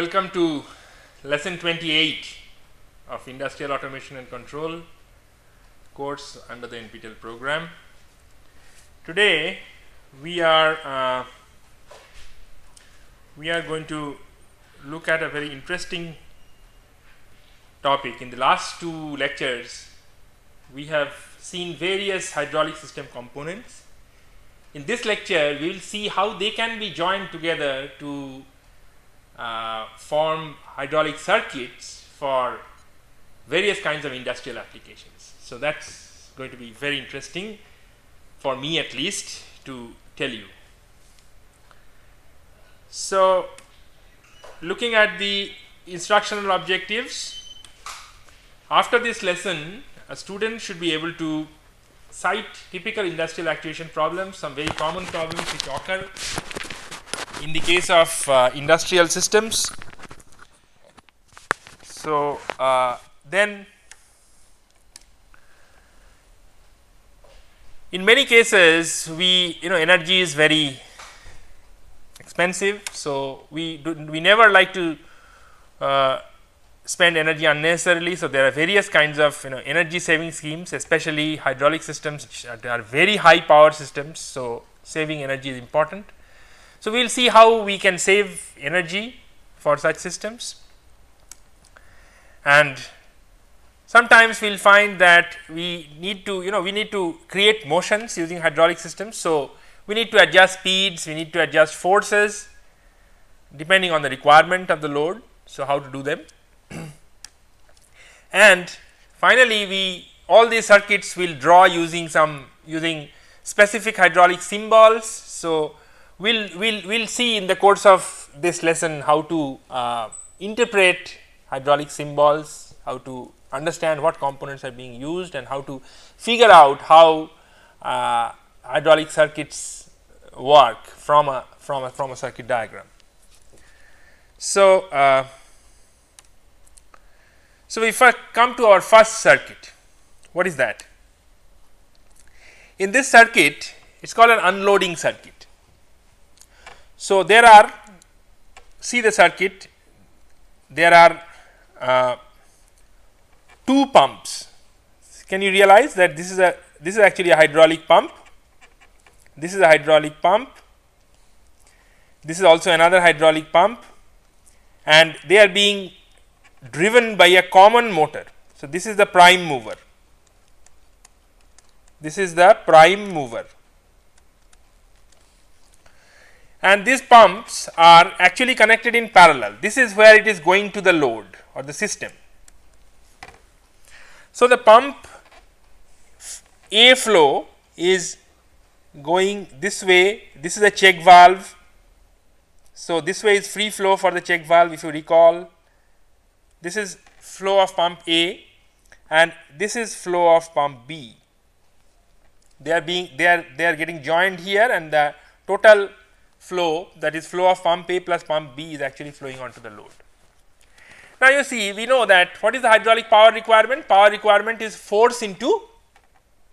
welcome to lesson 28 of Industrial Automation and Control course under the NPTEL program. Today we are going to look at a very interesting topic. In the last two lectures we have seen various hydraulic system components. In this lecture we will see how they can be joined together to form hydraulic circuits for various kinds of industrial applications. So that's going to be very interesting for me, at least, to tell you. So looking at the instructional objectives, after this lesson a student should be able to cite typical industrial actuation problems, some very common problems which occur in the case of industrial systems. So then in many cases energy is very expensive, so we never like to spend energy unnecessarily. So there are various kinds of energy saving schemes, especially hydraulic systems which are very high power systems, so saving energy is important. So we will see how we can save energy for such systems, and sometimes we will find that we need to create motions using hydraulic systems. So we need to adjust speeds, we need to adjust forces depending on the requirement of the load. So how to do them? And finally all these circuits will draw using specific hydraulic symbols. So we'll see in the course of this lesson how to interpret hydraulic symbols, how to understand what components are being used, and how to figure out how hydraulic circuits work from a circuit diagram. So we first come to our first circuit. What is that? In this circuit, it is called an unloading circuit. So there are, see the circuit, there are two pumps. Can you realize that this is actually a hydraulic pump, this is a hydraulic pump, this is also another hydraulic pump, and they are being driven by a common motor. So this is the prime mover, this is the prime mover, and these pumps are actually connected in parallel. This is where it is going to the load or the system. So the pump A flow is going this way, this is a check valve. So this way is free flow for the check valve, if you recall. This is flow of pump A and this is flow of pump B. They are getting joined here, and the total flow, that is flow of pump A plus pump B, is actually flowing onto the load. Now you see, we know that what is the hydraulic power requirement? Power requirement is force into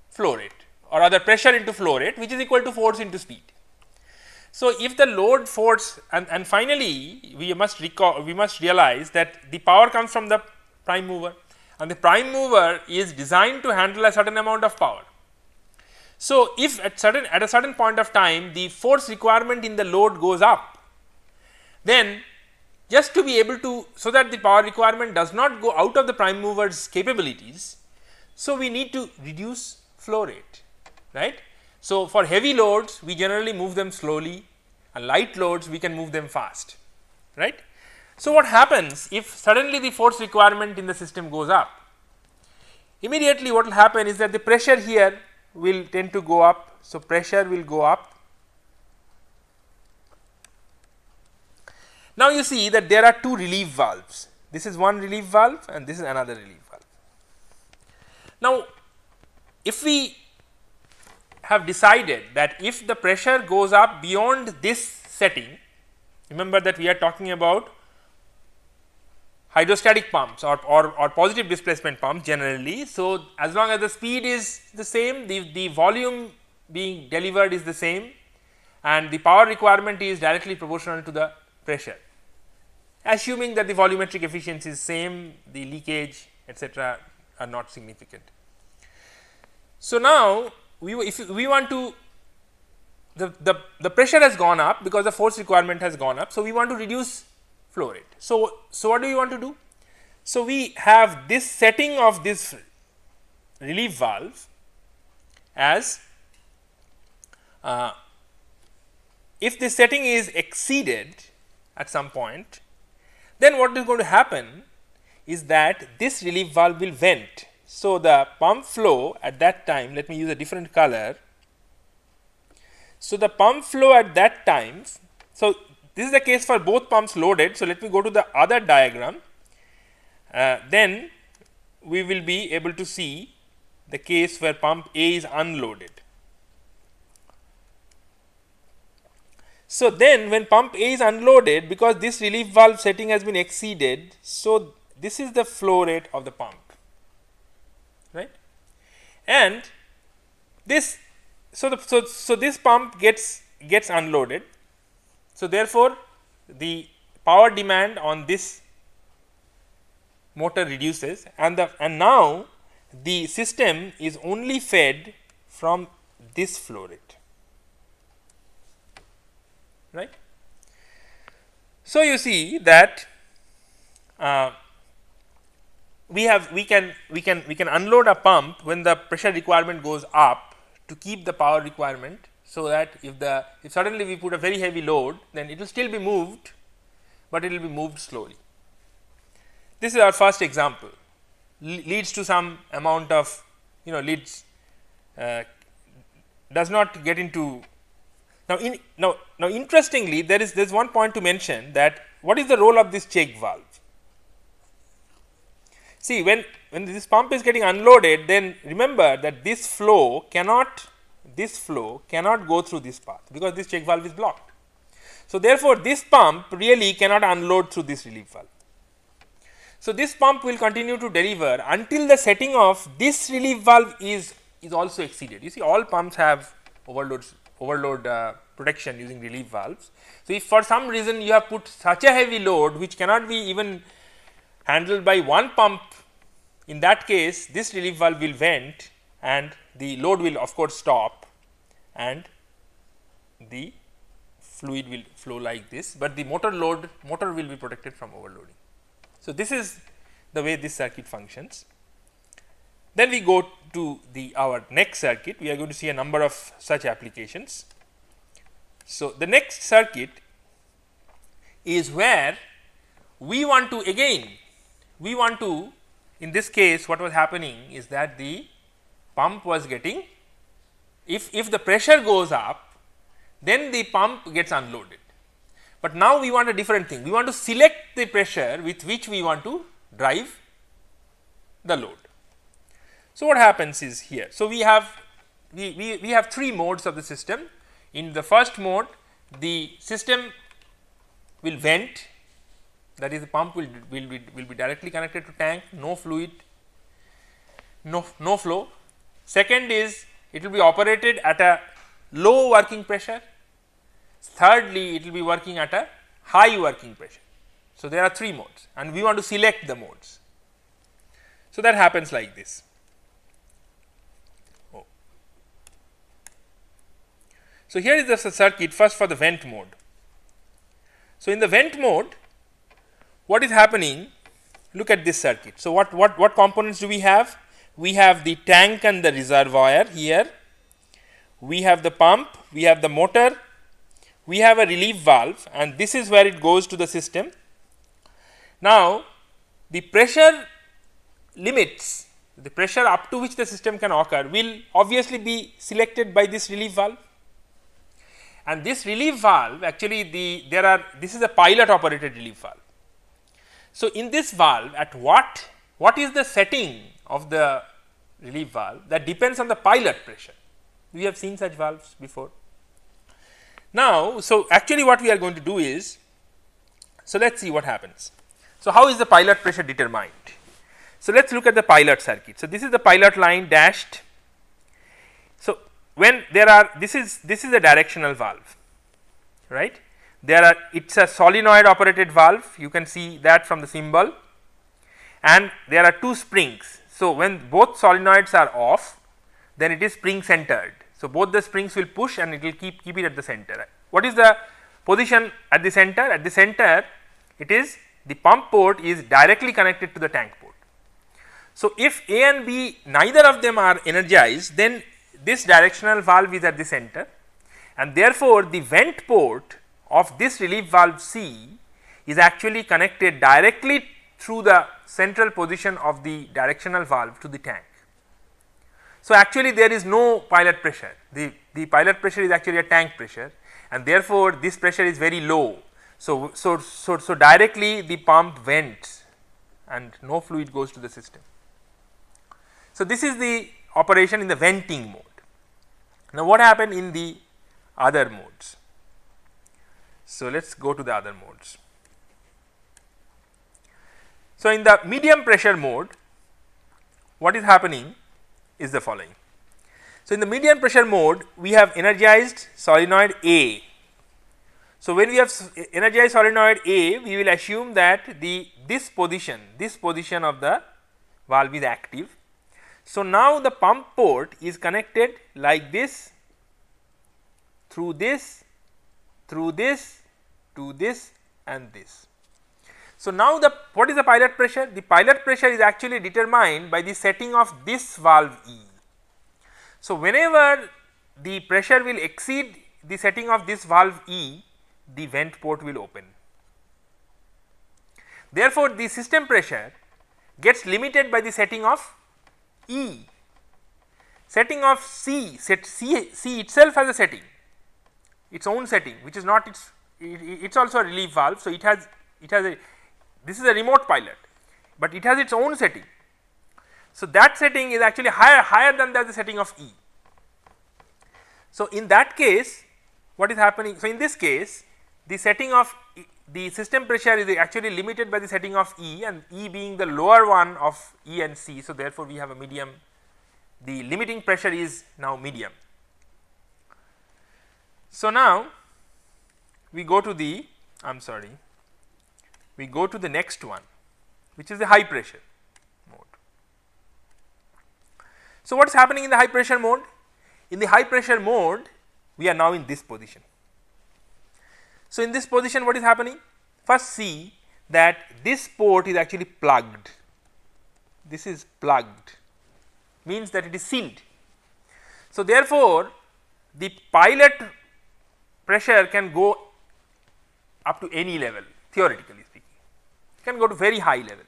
flow rate, or rather pressure into flow rate, which is equal to force into speed. So if the load force, and finally we must realize that the power comes from the prime mover, and the prime mover is designed to handle a certain amount of power. So if at a certain point of time the force requirement in the load goes up, then just to be able to, so that the power requirement does not go out of the prime mover's capabilities, so we need to reduce flow rate, right. So for heavy loads we generally move them slowly, and light loads we can move them fast, right. So what happens if suddenly the force requirement in the system goes up? Immediately what will happen is that the pressure here will tend to go up. So pressure will go up. Now you see that there are two relief valves. This is one relief valve and this is another relief valve. Now if we have decided that if the pressure goes up beyond this setting, remember that we are talking about hydrostatic pumps or positive displacement pumps generally. So as long as the speed is the same, the volume being delivered is the same, and the power requirement is directly proportional to the pressure. assuming that the volumetric efficiency is same, the leakage etc. are not significant. So, now if we want to the pressure has gone up because the force requirement has gone up. So, we want to reduce flow rate. So, what do we want to do? So, we have this setting of this relief valve as if the setting is exceeded at some point, then what is going to happen is that this relief valve will vent. So, the pump flow at that time, let me use a different color. So, the pump flow at that time, so this is the case for both pumps loaded. So, let me go to the other diagram, then we will be able to see the case where pump A is unloaded. So, then when pump A is unloaded, because this relief valve setting has been exceeded, so this is the flow rate of the pump, right, and this. So, this pump gets unloaded. So, therefore, the power demand on this motor reduces, and now the system is only fed from this flow rate, right. So, you see that we can unload a pump when the pressure requirement goes up to keep the power requirement. So, that if suddenly we put a very heavy load, then it will still be moved, but it will be moved slowly. This is our first example, leads to some amount of leads does not get into. Now interestingly, there is one point to mention, that what is the role of this check valve. See, when this pump is getting unloaded, then remember that this flow cannot go through this path, because this check valve is blocked. So, therefore, this pump really cannot unload through this relief valve. So, this pump will continue to deliver until the setting of this relief valve is also exceeded. You see, all pumps have overload protection using relief valves. So, if for some reason you have put such a heavy load which cannot be even handled by one pump, in that case this relief valve will vent and the load will of course stop and the fluid will flow like this, but the motor will be protected from overloading. So, this is the way this circuit functions. Then we go to our next circuit. We are going to see a number of such applications. So, the next circuit is where we want to in this case what was happening is that the pump was getting, if the pressure goes up, then the pump gets unloaded. But now we want a different thing, we want to select the pressure with which we want to drive the load. So, what happens is here. So, we have three modes of the system. In the first mode, the system will vent, that is the pump will be directly connected to tank, no fluid, no flow. Second is it will be operated at a low working pressure. Thirdly, it will be working at a high working pressure. So, there are three modes and we want to select the modes. So, that happens like this. So, here is the circuit first for the vent mode. So, in the vent mode, what is happening? Look at this circuit. So, what components do we have? We have the tank and the reservoir here, we have the pump, we have the motor, we have a relief valve, and this is where it goes to the system. Now, the pressure limits, the pressure up to which the system can occur will obviously be selected by this relief valve, and this relief valve actually this is a pilot operated relief valve. So, in this valve, at what is the setting of the relief valve, that depends on the pilot pressure. We have seen such valves before. Now, so actually what we are going to do is, so let us see what happens. So, how is the pilot pressure determined? So, let us look at the pilot circuit. So, this is the pilot line dashed. So, when there are this is a directional valve, right. it is a solenoid operated valve, you can see that from the symbol, and there are two springs. So, when both solenoids are off, then it is spring centered. So, both the springs will push and it will keep it at the center. What is the position at the center? At the center, it is the pump port is directly connected to the tank port. So, if A and B neither of them are energized, then this directional valve is at the center, and therefore, the vent port of this relief valve C is actually connected directly through the central position of the directional valve to the tank. So, actually there is no pilot pressure, the pilot pressure is actually a tank pressure, and therefore, this pressure is very low. So, directly the pump vents and no fluid goes to the system. So, this is the operation in the venting mode. Now, what happened in the other modes? So, let us go to the other modes. So, in the medium pressure mode, what is happening is the following. So, in the medium pressure mode, we have energized solenoid A. So, when we have energized solenoid A, we will assume that this position of the valve is active. So, now the pump port is connected like this, through this, to this and this. So, now what is the pilot pressure? The pilot pressure is actually determined by the setting of this valve E. So, whenever the pressure will exceed the setting of this valve E, the vent port will open. Therefore, the system pressure gets limited by the setting of E. Setting of C itself has a setting, its own setting, which is not its, it is also a relief valve. So, it has a, this is a remote pilot, but it has its own setting. So, that setting is actually higher than the setting of E. So, in that case, what is happening? So, in this case, the setting of the system pressure is actually limited by the setting of E, and E being the lower one of E and C. So, therefore, we have a medium, the limiting pressure is now medium. So, now we go to the, we go to the next one, which is the high pressure mode. So, what is happening in the high pressure mode? In the high pressure mode, we are now in this position. So, in this position, what is happening? First, see that this port is actually plugged. This is plugged, means that it is sealed. So, therefore, the pilot pressure can go up to any level, theoretically speaking, it can go to very high level.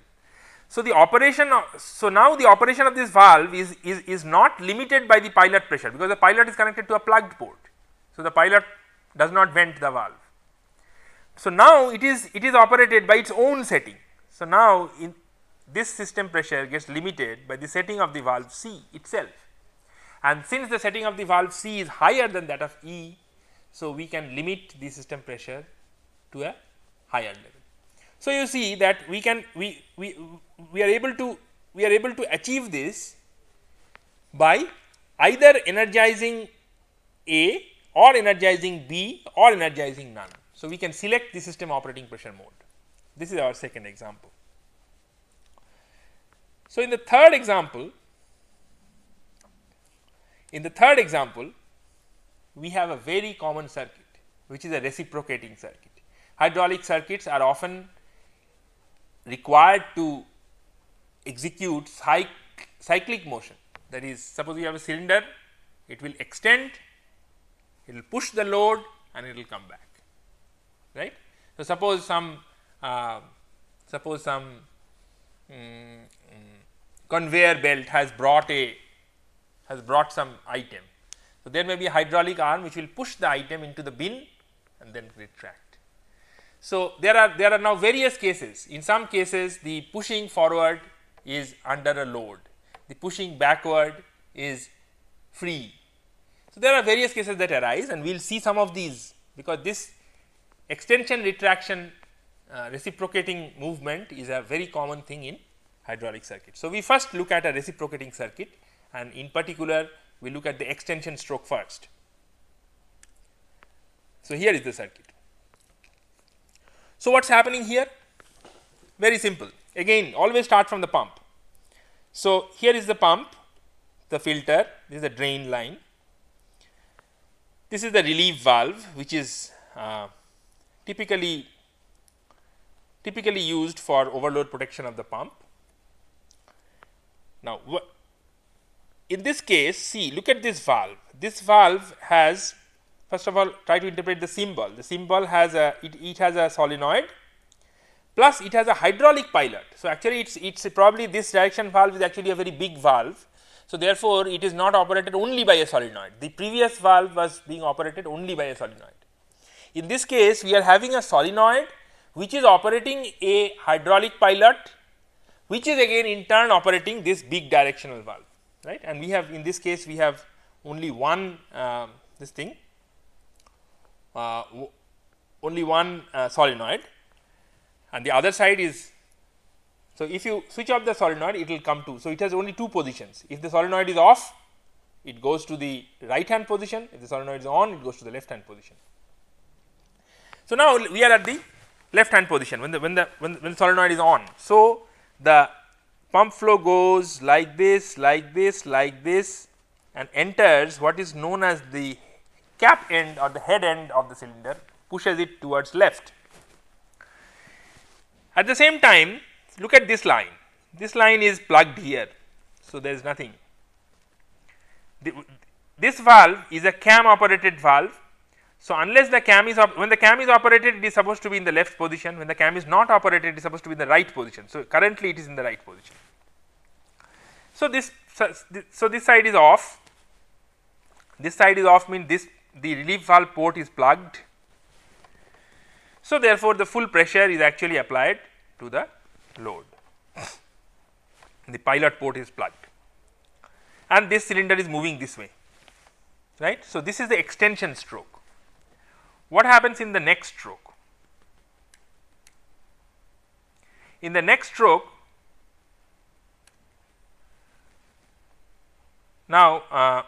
So, the operation of, so now the operation of this valve is not limited by the pilot pressure, because the pilot is connected to a plugged port. So, the pilot does not vent the valve. So, now it is operated by its own setting. So, now in this system pressure gets limited by the setting of the valve C itself, and since the setting of the valve C is higher than that of E, so we can limit the system pressure to a higher level. So, you see that we are able to achieve this by either energizing A or energizing B or energizing none. So, we can select the system operating pressure mode. This is our second example. So, in the third example, we have a very common circuit, which is a reciprocating circuit. Hydraulic circuits are often required to execute cyclic motion. That is, suppose you have a cylinder, it will extend, it will push the load and it will come back, right. So, suppose some conveyor belt has brought some item. So, there may be a hydraulic arm which will push the item into the bin and then retract. So, there are now various cases. In some cases, the pushing forward is under a load, the pushing backward is free. So, there are various cases that arise, and we will see some of these, because this extension retraction reciprocating movement is a very common thing in hydraulic circuits. So, we first look at a reciprocating circuit, and in particular we look at the extension stroke first. So, here is the circuit. So, what is happening here? Very simple, again always start from the pump. So, here is the pump, the filter, this is the drain line, this is the relief valve, which is typically used for overload protection of the pump. Now, in this case, see, look at this valve. This valve has, first of all, try to interpret the symbol. The symbol has it has a solenoid, plus it has a hydraulic pilot. So, actually it's probably this direction valve is actually a very big valve. So, therefore, it is not operated only by a solenoid. The previous valve was being operated only by a solenoid. In this case, we are having a solenoid which is operating a hydraulic pilot, which is again in turn operating this big directional valve, right. And we have, in this case, we have only one this thing, only one solenoid, and the other side is. So, if you switch off the solenoid, it will come to. So, it has only two positions. If the solenoid is off, it goes to the right hand position. If the solenoid is on, it goes to the left hand position. So, now we are at the left hand position when the solenoid is on. So, the pump flow goes like this, like this, like this, and enters what is known as the cap end or the head end of the cylinder, pushes it towards left. At the same time, look at this line. This line is plugged here. So, there is nothing. This valve is a cam operated valve. So, unless the cam is when the cam is operated, it is supposed to be in the left position. When the cam is not operated, it is supposed to be in the right position. So, currently it is in the right position. So, this side is off. This side is off means the relief valve port is plugged. So, therefore, the full pressure is actually applied to the load. The pilot port is plugged and this cylinder is moving this way, right. So, this is the extension stroke. What happens in the next stroke? In the next stroke, now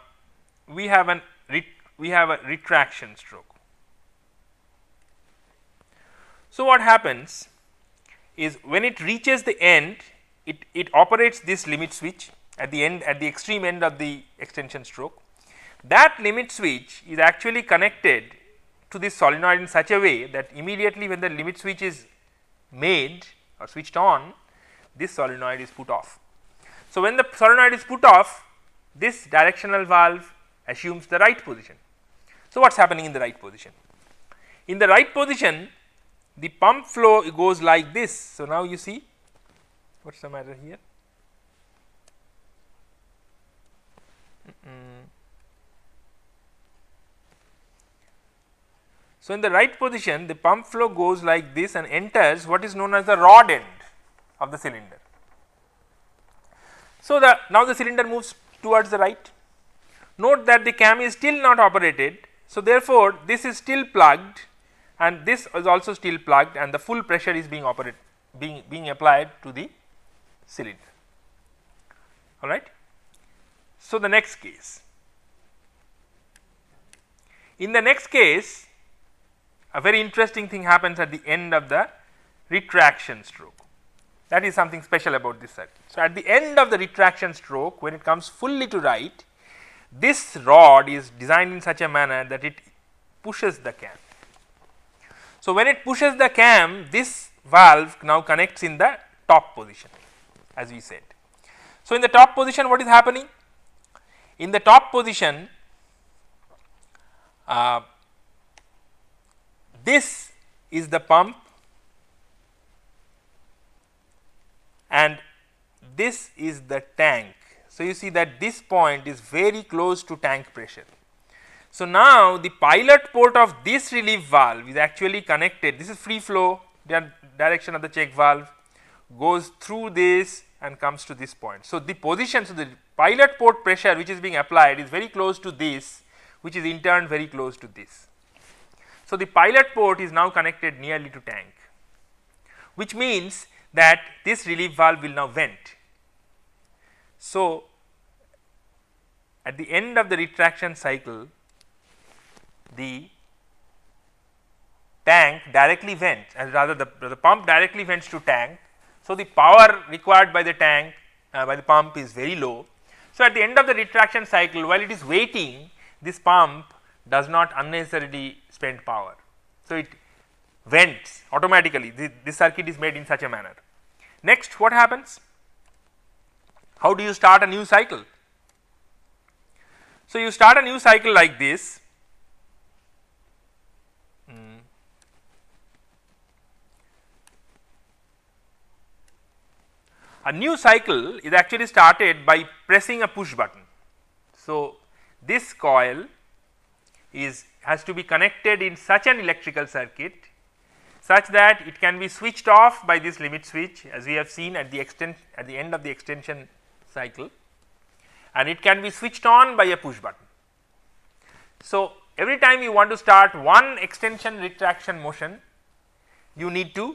we have a retraction stroke. So, what happens is when it reaches the end, it operates this limit switch at the end, at the extreme end of the extension stroke. That limit switch is actually connected to this solenoid in such a way that immediately when the limit switch is made or switched on, this solenoid is put off. So, when the solenoid is put off, this directional valve assumes the right position. So, what is happening in the right position? In the right position, the pump flow goes like this. So, now you see what is the matter here. So, in the right position, the pump flow goes like this and enters what is known as the rod end of the cylinder. So, now the cylinder moves towards the right. Note that the cam is still not operated. So, therefore, this is still plugged and this is also still plugged and the full pressure is being applied to the cylinder, all right. So, the next case. In the next case, a very interesting thing happens at the end of the retraction stroke. That is something special about this circuit. So, at the end of the retraction stroke, when it comes fully to right, this rod is designed in such a manner that it pushes the cam. So, when it pushes the cam, this valve now connects in the top position, as we said. So, in the top position, what is happening? In the top position, this is the pump and this is the tank. So, you see that this point is very close to tank pressure. So, now the pilot port of this relief valve is actually connected. This is free flow direction of the check valve, goes through this and comes to this point. So, the position, so the pilot port pressure which is being applied is very close to this, which is in turn very close to this. So, the pilot port is now connected nearly to tank, which means that this relief valve will now vent. So, at the end of the retraction cycle, the tank directly vents, and rather the pump directly vents to tank. So, the power required by the tank by the pump is very low. So, at the end of the retraction cycle, while it is waiting, this pump does not unnecessarily spend power. So, it vents automatically. This circuit is made in such a manner. Next, what happens? How do you start a new cycle? So, you start a new cycle like this. A new cycle is actually started by pressing a push button. So, this coil has to be connected in such an electrical circuit such that it can be switched off by this limit switch, as we have seen at the end of the extension cycle, and it can be switched on by a push button. So, every time you want to start one extension retraction motion, you need to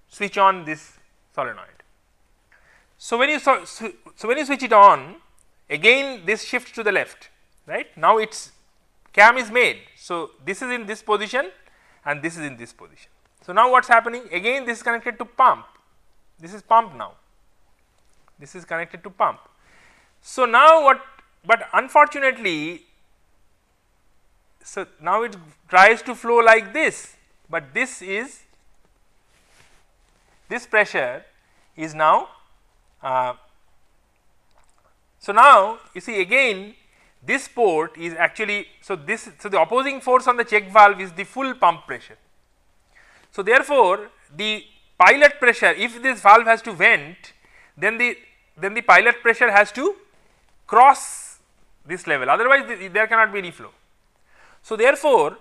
switch on this solenoid. So, when you switch it on, again this shifts to the left, right. Now, its cam is made. So, this is in this position and this is in this position. So, now what is happening? Again this is connected to pump, this is pump now, this is connected to pump. So, now what, but unfortunately, so now it tries to flow like this, but this pressure is now so now you see again this port is actually, so the opposing force on the check valve is the full pump pressure. So, therefore, the pilot pressure, if this valve has to vent, then the pilot pressure has to cross this level, otherwise there cannot be any flow. So, therefore,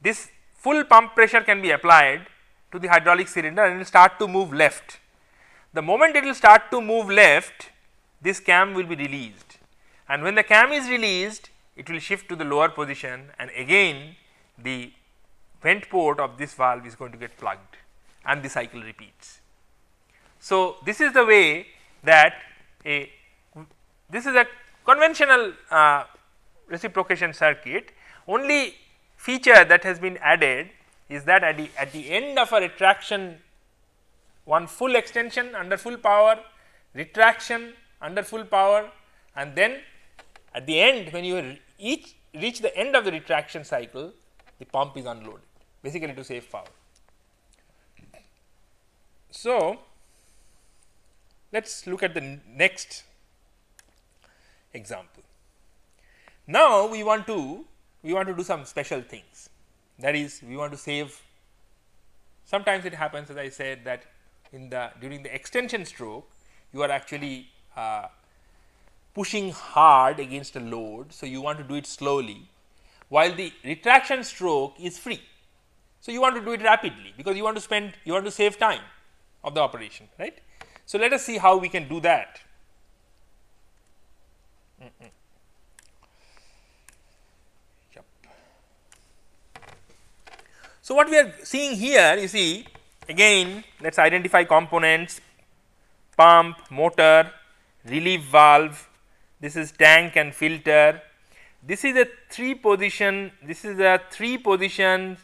this full pump pressure can be applied to the hydraulic cylinder and it will start to move left. The moment it will start to move left, this cam will be released, and when the cam is released, it will shift to the lower position, and again the vent port of this valve is going to get plugged and the cycle repeats. So, this is the way that this is a conventional reciprocation circuit. Only feature that has been added is that at the end of a retraction, one full extension under full power, retraction under full power, and then at the end when you reach the end of the retraction cycle, the pump is unloaded, basically to save power. So, let us look at the next example. Now, we want to do some special things, that is, we want to save. Sometimes it happens, as I said, that during the extension stroke you are actually pushing hard against a load. So, you want to do it slowly, while the retraction stroke is free. So, you want to do it rapidly, because you want to save time of the operation, right. So, let us see how we can do that. Yep. So, what we are seeing here, you see, again let us identify components: pump, motor, relief valve, this is tank and filter. This is a 3-position,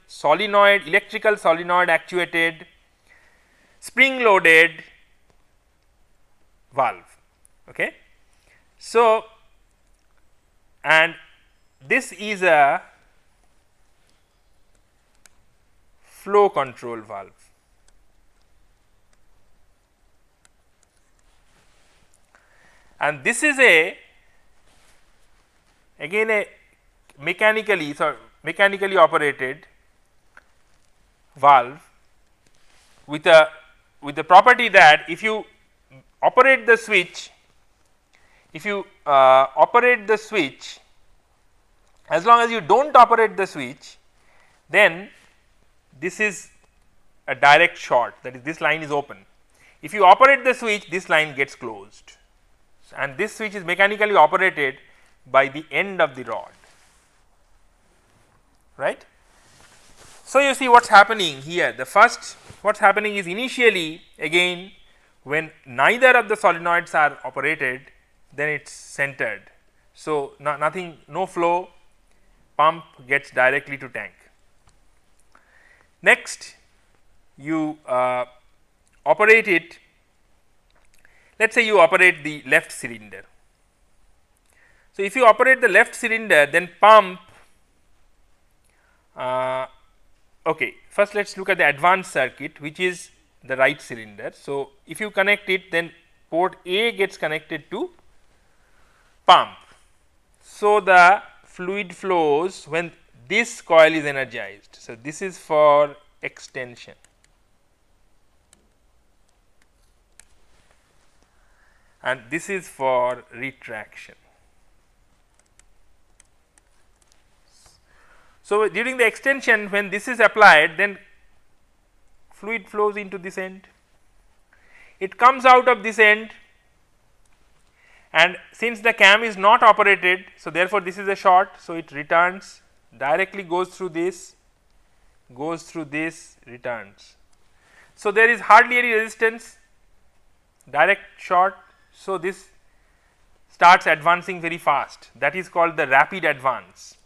solenoid, electrical solenoid actuated, spring loaded valve. Okay. So, and this is a flow control valve. And this is again a mechanically operated valve with the property that if you operate the switch, as long as you do not operate the switch, then this is a direct short, that is, this line is open. If you operate the switch, this line gets closed, and this switch is mechanically operated by the end of the rod, right. So, you see what is happening here. The first, what is happening is, initially again when neither of the solenoids are operated, then it is centered. So, no flow, pump gets directly to tank. Next you operate it, let us say you operate the left cylinder. So, if you operate the left cylinder, then pump okay, first let us look at the advanced circuit, which is the right cylinder. So, if you connect it, then port A gets connected to pump. So, the fluid flows when this coil is energized. So, this is for extension, and this is for retraction. So, during the extension, when this is applied, then fluid flows into this end, it comes out of this end, and since the cam is not operated, so therefore, this is a short. So, it returns directly, goes through this, returns. So, there is hardly any resistance, direct short. So, this starts advancing very fast, that is called the rapid advance.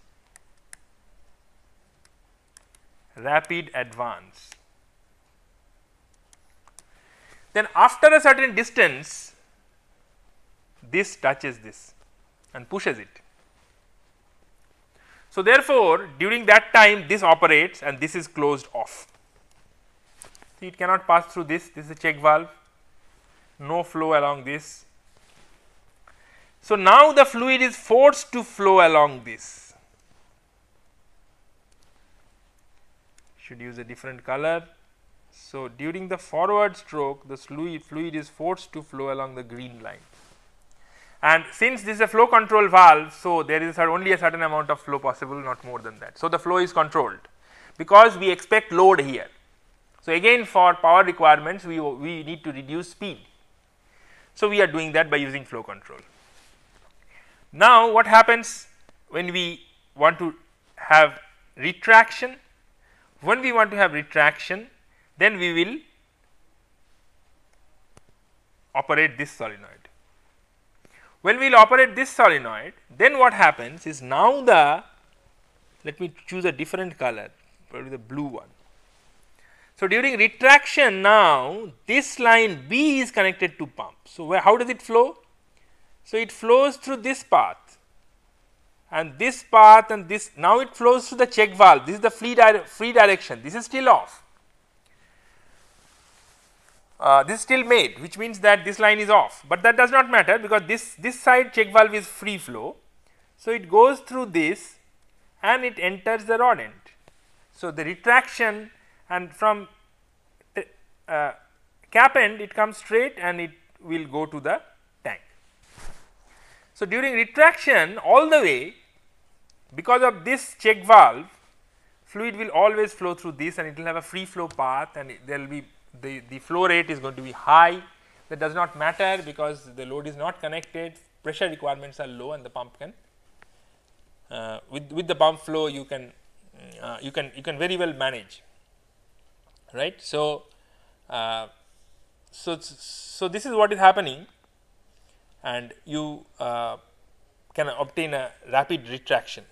Rapid advance. Then after a certain distance, this touches this and pushes it. So, therefore, during that time this operates and this is closed off. See, it cannot pass through this is a check valve, no flow along this. So, now the fluid is forced to flow along this. Should use a different color. So, during the forward stroke, the fluid is forced to flow along the green line, and since this is a flow control valve, so there is only a certain amount of flow possible, not more than that. So, the flow is controlled because we expect load here. So, again for power requirements we need to reduce speed. So, we are doing that by using flow control. Now, what happens when we want to have retraction? When we want to have retraction, then we will operate this solenoid. When we will operate this solenoid, then what happens is now let me choose a different color, probably the blue one. So, during retraction, now this line B is connected to pump. So, how does it flow? So, it flows through this path and this path, and this, now it flows through the check valve. This is the free direction, this is still off. This is still made, which means that this line is off, but that does not matter because this side check valve is free flow. So, it goes through this and it enters the rod end. So, the retraction, and from cap end it comes straight and it will go to the tank. So, during retraction all the way, because of this check valve, fluid will always flow through this and it will have a free flow path, and there will be the flow rate is going to be high. That does not matter because the load is not connected, pressure requirements are low, and the pump can with the pump flow you can very well manage, right. So, so this is what is happening, and you can obtain a rapid retraction.